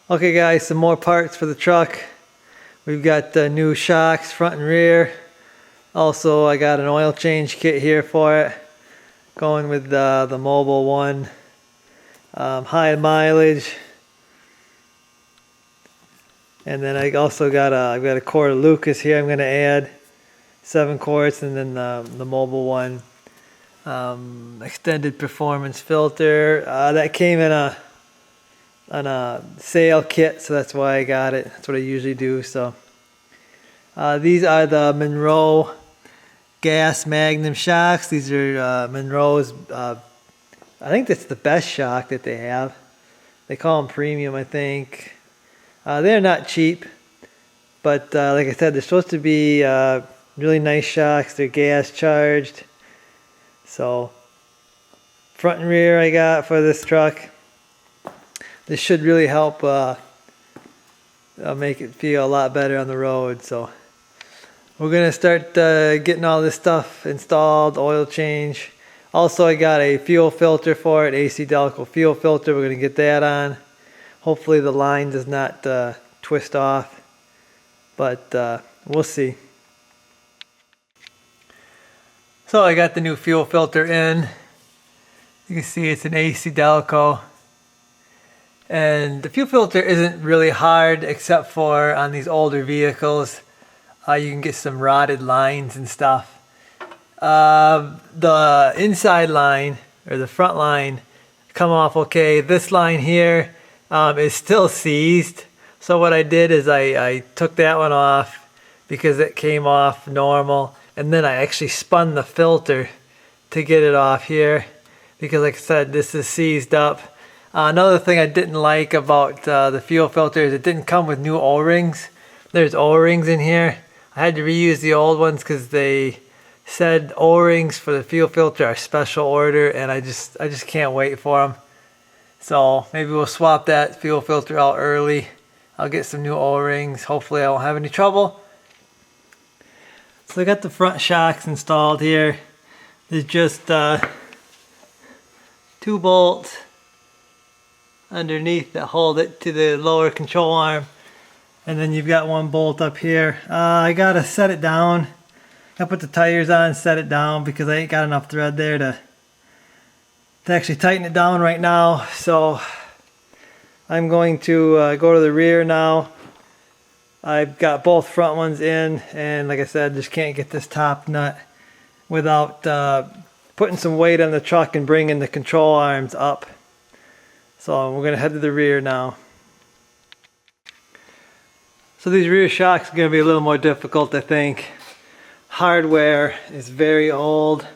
Okay guys, some more parts for the truck. We've got new shocks front and rear. Also I got an oil change kit here for it, going with the mobile one. High mileage. And then I also got I've got a quart of Lucas here I'm going to add. 7 quarts, and then the mobile one. Extended performance filter. That came in on a sale kit, so that's why I got it. That's what I usually do. So these are the Monroe Gas-Magnum shocks. These are Monroe's, I think that's the best shock that they have. They call them premium, I think. They're not cheap, but like I said, they're supposed to be really nice shocks. They're gas charged. So front and rear I got for this truck. This should really help make it feel a lot better on the road. So we're gonna start getting all this stuff installed, oil change. Also I got a fuel filter for it, AC Delco fuel filter. We're gonna get that on. Hopefully the line does not twist off, but we'll see. So I got the new fuel filter in. You can see it's an AC Delco. And the fuel filter isn't really hard, except for on these older vehicles. You can get some rotted lines and stuff. The inside line, or the front line, come off okay. This line here is still seized. So what I did is I took that one off because it came off normal. And then I actually spun the filter to get it off here, because like I said, this is seized up. Another thing I didn't like about the fuel filter is it didn't come with new O-rings. There's O-rings in here. I had to reuse the old ones because they said O-rings for the fuel filter are special order, and I just can't wait for them. So maybe we'll swap that fuel filter out early. I'll get some new O-rings. Hopefully I won't have any trouble. So I got the front shocks installed here. There's just 2 bolts underneath that hold it to the lower control arm. And then you've got 1 bolt up here. I gotta set it down. I put the tires on and set it down because I ain't got enough thread there to actually tighten it down right now. So I'm going to go to the rear now. I've got both front ones in, and like I said, just can't get this top nut without putting some weight on the truck and bringing the control arms up. So we're going to head to the rear now. So these rear shocks are going to be a little more difficult, I think. Hardware is very old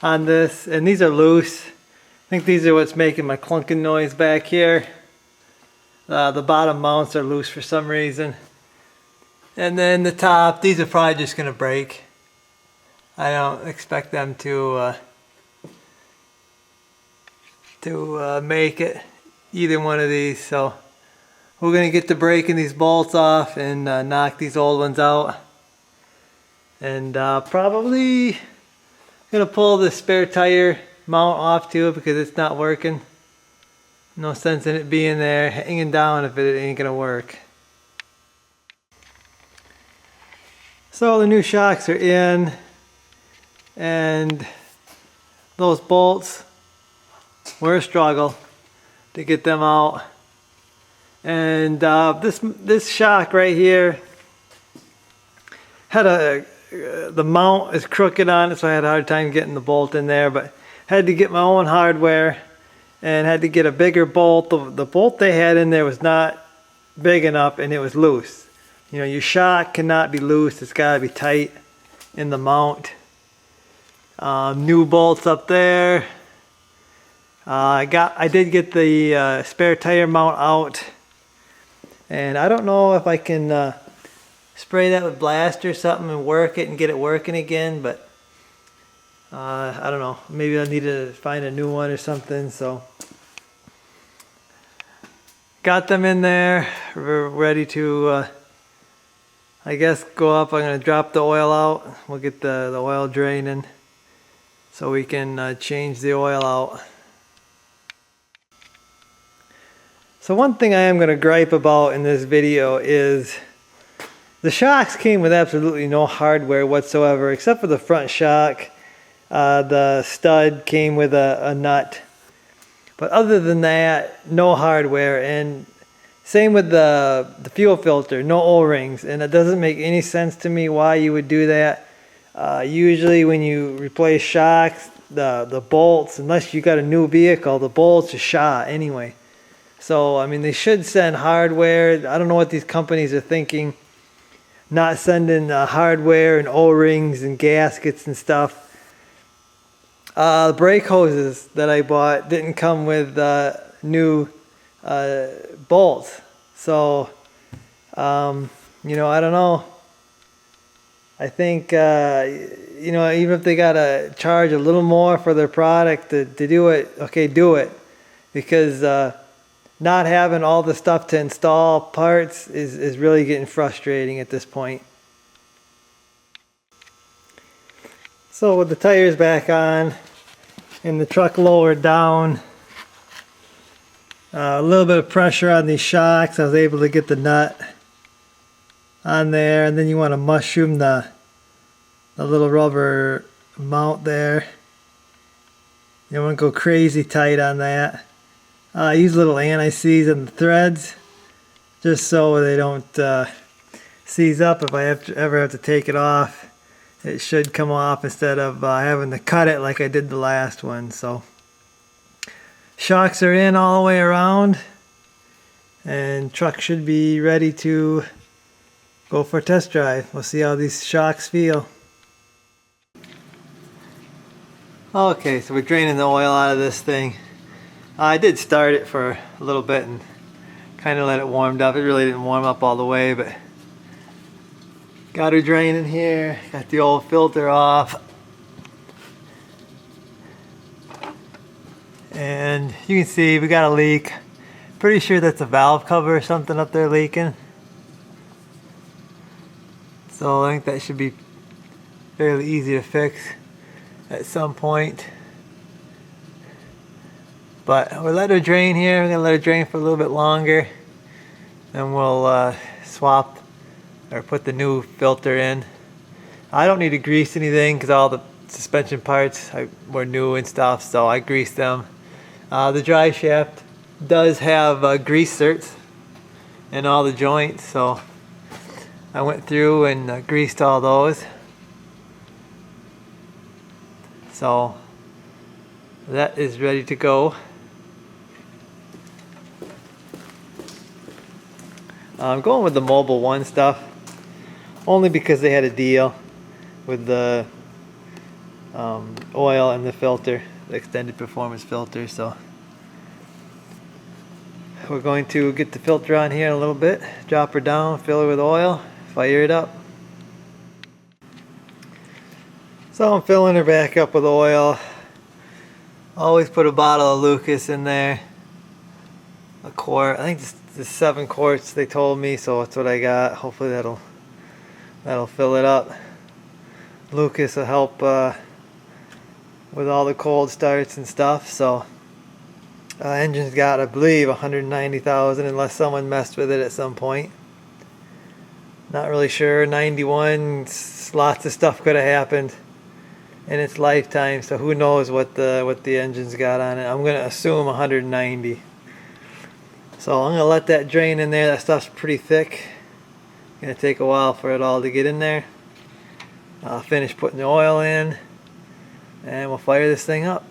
on this, and these are loose. I think these are what's making my clunking noise back here. The bottom mounts are loose for some reason. And then the top, these are probably just going to break. I don't expect them to make it, either one of these. So we're going to get to breaking these bolts off and knock these old ones out. And probably going to pull the spare tire mount off too, because it's not working. No sense in it being there hanging down if it ain't going to work. So the new shocks are in, and those bolts were a struggle to get them out. And this shock right here had the mount is crooked on it, so I had a hard time getting the bolt in there, but had to get my own hardware and had to get a bigger bolt. The bolt they had in there was not big enough, and it was loose. You know, your shock cannot be loose. It's got to be tight in the mount. New bolts up there. I did get the spare tire mount out, and I don't know if I can spray that with blast or something and work it and get it working again, but I don't know. Maybe I need to find a new one or something. So got them in there. We're ready to I guess go up. I'm going to drop the oil out. We'll get the oil draining so we can change the oil out. So one thing I am going to gripe about in this video is the shocks came with absolutely no hardware whatsoever except for the front shock. The stud came with a nut. But other than that, no hardware. And same with the fuel filter, no O-rings. And it doesn't make any sense to me why you would do that. Usually when you replace shocks, the bolts, unless you got a new vehicle, the bolts are shot anyway. So, I mean, they should send hardware. I don't know what these companies are thinking. Not sending hardware and O-rings and gaskets and stuff. The brake hoses that I bought didn't come with new bolts. So, you know, I don't know. I think, you know, even if they got to charge a little more for their product to do it, okay, do it. Because not having all the stuff to install parts is really getting frustrating at this point. So with the tires back on and the truck lowered down, a little bit of pressure on these shocks, I was able to get the nut on there, and then you want to mushroom the little rubber mount there. You don't want to go crazy tight on that. I use little anti-seize on the threads just so they don't seize up. If I ever have to take it off, it should come off instead of having to cut it like I did the last one. So shocks are in all the way around, and truck should be ready to go for a test drive. We'll see how these shocks feel. Okay, so we're draining the oil out of this thing. I did start it for a little bit and kind of let it warm up. It really didn't warm up all the way, but got her draining here. Got the old filter off. And you can see we got a leak. Pretty sure that's a valve cover or something up there leaking. So I think that should be fairly easy to fix at some point. But we'll let her drain here. We're going to let her drain for a little bit longer. Then we'll swap or put the new filter in. I don't need to grease anything because all the suspension parts were new and stuff, so I greased them. The drive shaft does have grease certs in all the joints, so I went through and greased all those. So that is ready to go. I'm going with the Mobile One stuff only because they had a deal with the oil and the filter, the extended performance filter. So we're going to get the filter on here in a little bit, drop her down, fill her with oil, fire it up. So I'm filling her back up with oil. Always put a bottle of Lucas in there, a quart. I think it's 7 quarts they told me, so that's what I got. Hopefully that'll fill it up. Lucas will help with all the cold starts and stuff. So engine's got, I believe, 190,000 unless someone messed with it at some point. Not really sure. 91, lots of stuff could have happened in its lifetime, so who knows what the engine's got on it. I'm gonna assume 190. So I'm gonna let that drain in there. That stuff's pretty thick. Gonna take a while for it all to get in there. I'll finish putting the oil in, and we'll fire this thing up.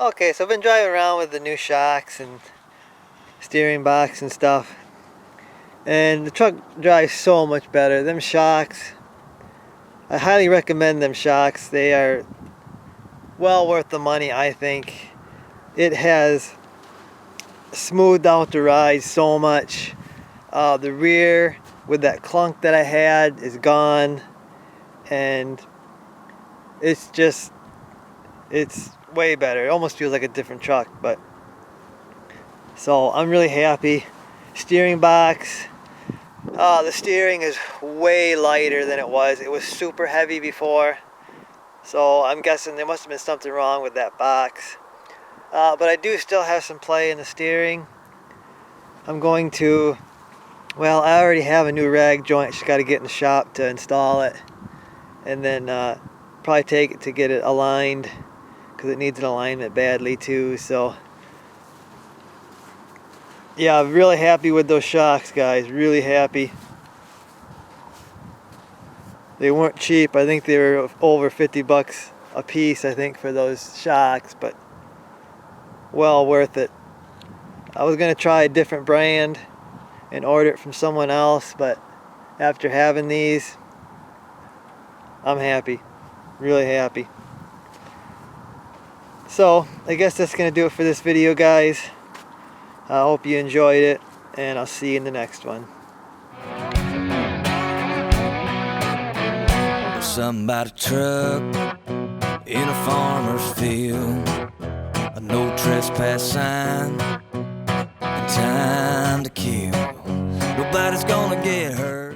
Okay, so I've been driving around with the new shocks and steering box and stuff, and the truck drives so much better. Them shocks, I highly recommend them shocks. They are well worth the money, I think. It has smoothed out the ride so much. The rear with that clunk that I had is gone, and it's way better. It almost feels like a different truck, but so I'm really happy. Steering box, the steering is way lighter than it was. It was super heavy before, so I'm guessing there must have been something wrong with that box. But I do still have some play in the steering. I'm going to, well, I already have a new rag joint. Just got to get in the shop to install it, and then probably take it to get it aligned, because it needs an alignment badly too. So yeah, I'm really happy with those shocks, guys. Really happy. They weren't cheap. I think they were over 50 bucks a piece, I think, for those shocks, but well worth it. I was gonna try a different brand and order it from someone else, but after having these, I'm happy. Really happy. So I guess that's gonna do it for this video, guys. I hope you enjoyed it, and I'll see you in the next one. Somebody truck in a farmer's field, a no trespass sign, and time to kill. Nobody's gonna get hurt.